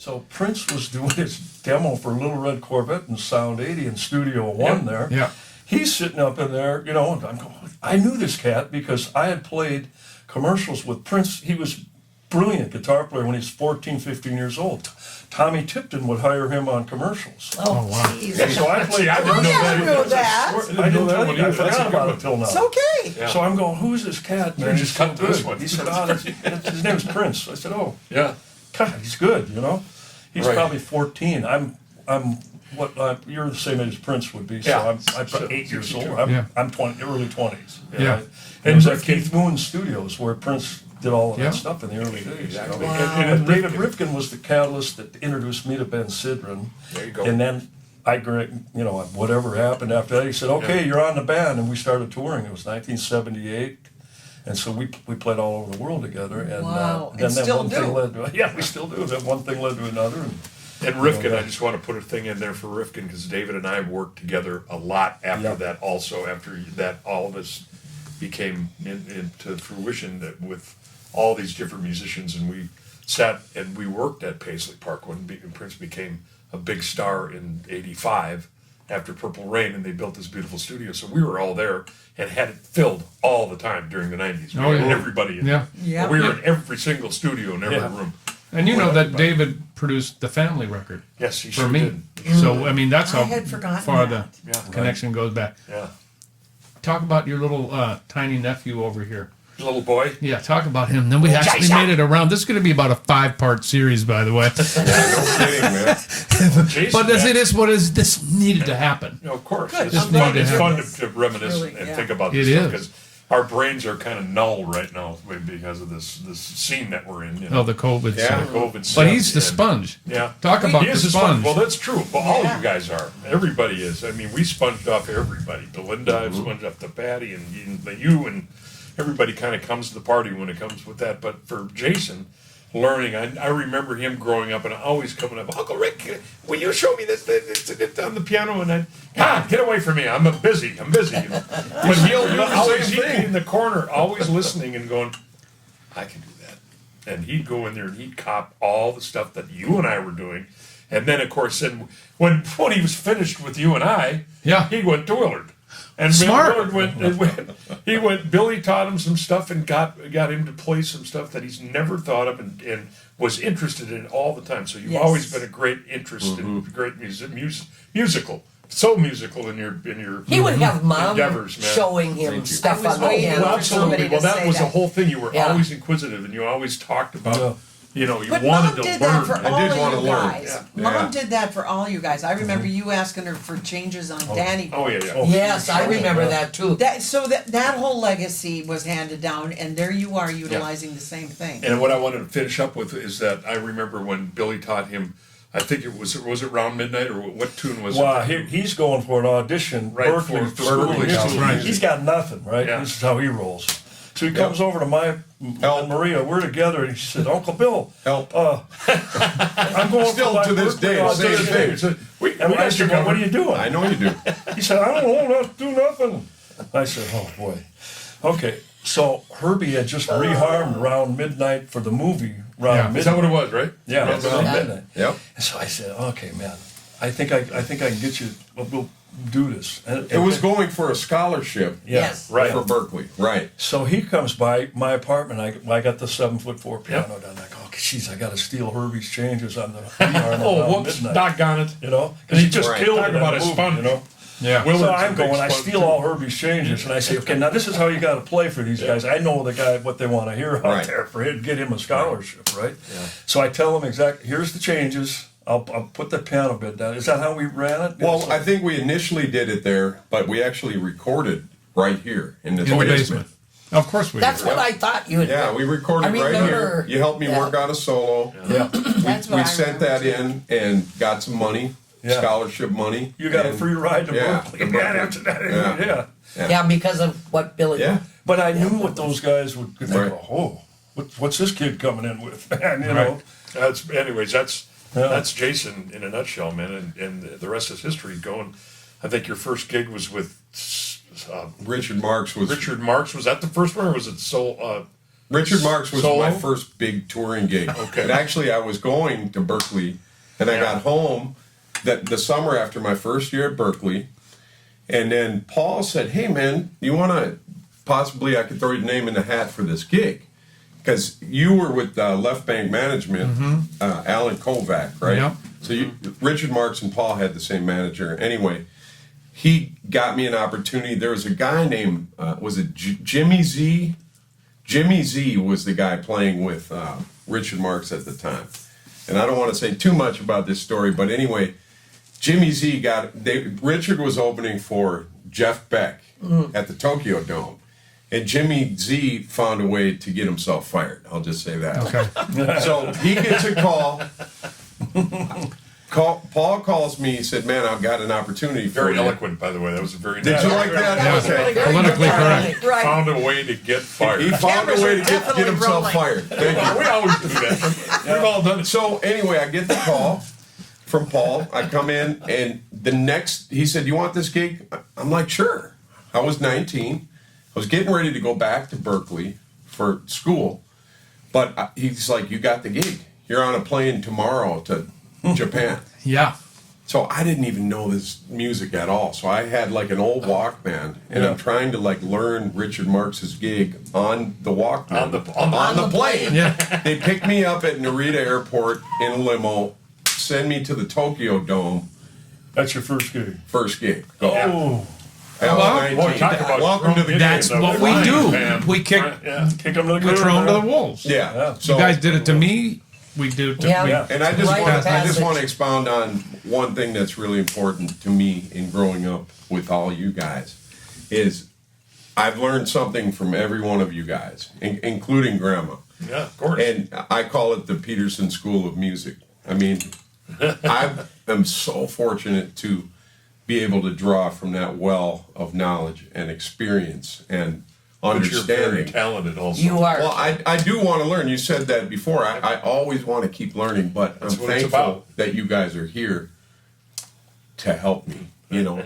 So Prince was doing his demo for Little Red Corvette and Sound 80 in Studio One there. Yeah. He's sitting up in there, and I'm going, I knew this cat because I had played commercials with Prince. He was brilliant guitar player when he was 14, 15 years old. Tommy Tipton would hire him on commercials. Oh, wow. jeez. So I played. I didn't know that. I know that. I didn't tell you. I forgot about it till now. It's okay. Yeah. So I'm going, who's this cat? Man, You he's just so cut to this good. one. He said, his name's Prince. I said, oh, Yeah. God, he's good, He's Right. probably 14. You're the same age as Prince would be, so Yeah. I'm 8 years old. 62. Yeah. I'm 20, early 20s. Yeah. And it was at Keith Moon Studios where Prince did all of Yeah. that stuff in the early days. Exactly. And David Rifkin was the catalyst that introduced me to Ben Sidran. There you go. And then whatever happened after that, he said, okay, you're on the band. And we started touring. It was 1978. And so we played all over the world together. And Wow. then And that still one do. thing led to, yeah, we still do. That one thing led to another. And Rifkin, I just want to put a thing in there for Rifkin because David and I worked together a lot after Yep. that. Also, after that, all of this became into fruition with all these different musicians, and we sat and we worked at Paisley Park when Prince became a big star in '85 after Purple Rain, and they built this beautiful studio. So we were all there and had it filled all the time during the '90s. We Oh, had yeah. everybody in Yeah. there. Yeah. We were in every single studio in every Yeah. room. And you know that Everybody. David produced the Family record Yes, he for sure me. did. So, I mean, that's I how had forgotten far that. the Yeah. connection goes back. Yeah. Talk about your little tiny nephew over here. Little boy. Yeah, talk about him. Then we actually made it around. This is going to be about a 5-part series, by the way. No kidding, man. Jason, But this needed to happen. No, of course. Good. It's I'm glad fun, it's to fun hear to reminisce Really, and yeah. think about It this stuff is. because our brains are kind of null right now because of this scene that we're in. Oh, the COVID Yeah. stuff. the COVID But stuff, he's the and- sponge. Yeah. Talk about He the is sponge. Well, that's true. But all Yeah. you guys are. Everybody is. I mean, we sponged off everybody. Belinda, I've sponged off to Patty, and you and everybody kind of comes to the party when it comes with that. But for Jason, learning, I remember him growing up and always coming up, Uncle Rick, will you show me this on the piano? And get away from me. I'm busy. But he'll always be in the corner, always listening and going, I can do that. And he'd go in there and he'd cop all the stuff that you and I were doing. And then, of course, when he was finished with you and I, Yeah. he went to Willard. And Smart. Willard Billy taught him some stuff and got him to play some stuff that he's never thought of and was interested in all the time. So you've Yes. always been a great interest in great musical. So musical in your He would have mom endeavors, man. showing him stuff I was on the waiting piano. for Well, absolutely. somebody Well, to that say was the that. whole thing. You were Yeah. always inquisitive, and you always talked about, you But wanted mom to did learn. that for I all did of wanna you learn. guys. Yeah. Mom did that for all you guys. I remember you asking her for changes on Danny. Oh yeah, yeah. Oh, Yes, I remember that too. That whole legacy was handed down, and there you are utilizing the same thing. And what I wanted to finish up with is that I remember when Billy taught him. I think it was Round Midnight or what tune was Wow, it? he's going for an audition, Right, Berkeley, for for school Berkeley music. school music. He's got nothing, right? Yeah. This is how he rolls. So he comes over to my and Maria. We're together, and he said, "Uncle Bill, Help. I'm going Still for my to this Berkeley day, the audition." same thing. He said, we And I got you said, "Well, what are you doing?" I know you do. He said, "I don't know, not do nothing." I said, "Oh boy." Okay, so Herbie had just reharmed Round Midnight for the movie Round Yeah. Midnight. Is that what it was, right? Yeah, Yes. Round Yeah. Midnight. Yep. And so I said, "Okay, man, I think I can get you. We'll do this." And It was going for a scholarship Yes. Right. for Berkeley. Right. So he comes by my apartment. I got the 7'4" piano down. I go, "Okay, geez, I got to steal Herbie's changes on the rearm Oh, around whoops! midnight." Doggone it! Because he just Right. killed Talk it in about that a movie, sponge. Yeah. Willard's So a I'm big going. I sponge, steal too. all Herbie's changes, and I say, "Okay, now this is how you got to play for these guys. I know the guy what they want to hear out Right. there for him, get him a scholarship, right?" So I tell him exactly. Here's the changes. I'll put the piano bit down. Is that how we ran it? Well, I think we initially did it there, but we actually recorded right here in this In the basement. Of course we That's did. what I thought you had. Yeah, we recorded I right remember here. You helped me that. work on a solo. yeah. That's what We I sent remember, that too. in and got some money, Yeah. scholarship money. You got a and- free ride to Yeah, Berkeley. to And Berkeley. after that, Yeah. yeah. Yeah, because of what Billy. Yeah. But I knew what those guys would. They Right. go, "Oh, what's this kid coming in with, man?" You know. That's Jason in a nutshell, man, and the rest is history. I think your first gig was with Richard Marks was. Richard Marks. Was that the first one, or was it Soul? Richard Marx was Solo? my first big touring gig. Okay. And actually, I was going to Berkeley, and I got home the summer after my first year at Berkeley, and then Paul said, "Hey, man, you want to possibly I could throw your name in the hat for this gig." Because you were with Left Bank Management, Alan Kovac, right? Yep. So Richard Marx and Paul had the same manager. Anyway, he got me an opportunity. There was a guy named, was it Jimmy Z? Jimmy Z was the guy playing with Richard Marx at the time. And I don't want to say too much about this story, but anyway, Jimmy Z Richard was opening for Jeff Beck at the Tokyo Dome. And Jimmy Z found a way to get himself fired. I'll just say that. Okay. So he gets a call. Paul calls me. He said, "Man, I've got an opportunity for Very you." eloquent, by the way. That was a very Did nice. you like that? Yeah. Okay. Politically correct. Right. Found a way to get fired. He found a Cameras way are to get definitely himself rolling. fired. Thank you. We always do that. We've all done it. So anyway, I get the call from Paul. I come in, and he said, "You want this gig?" I'm like, "Sure." I was 19. I was getting ready to go back to Berkeley for school, but he's like, "You got the gig. You're on a plane tomorrow to Japan." Yeah. So I didn't even know this music at all. So I had like an old Walkman, and I'm trying to like learn Richard Marx's gig on the Walkman On the plane. Yeah. They picked me up at Narita Airport in a limo, send me to the Tokyo Dome, That's your first gig. first gig. Go. Oh, I was Well, 19. Boy, talk about Welcome to the That's game. what we do. Man. We kick Yeah. kick them to the the curb, throne to the man. wolves. Yeah. You guys did it to me. We do it to Yeah. we- Yeah. And I just Rite want of to passage. expound on one thing that's really important to me in growing up with all you guys is I've learned something from every one of you guys, including Grandma. Yeah, of course. And I call it the Peterson School of Music. I mean, I am so fortunate to be able to draw from that well of knowledge and experience and But you're very understanding. talented also. You are. Well, I do want to learn. You said that before. I always want to keep learning, but That's I'm what it's thankful about. that you guys are here to help me, you know.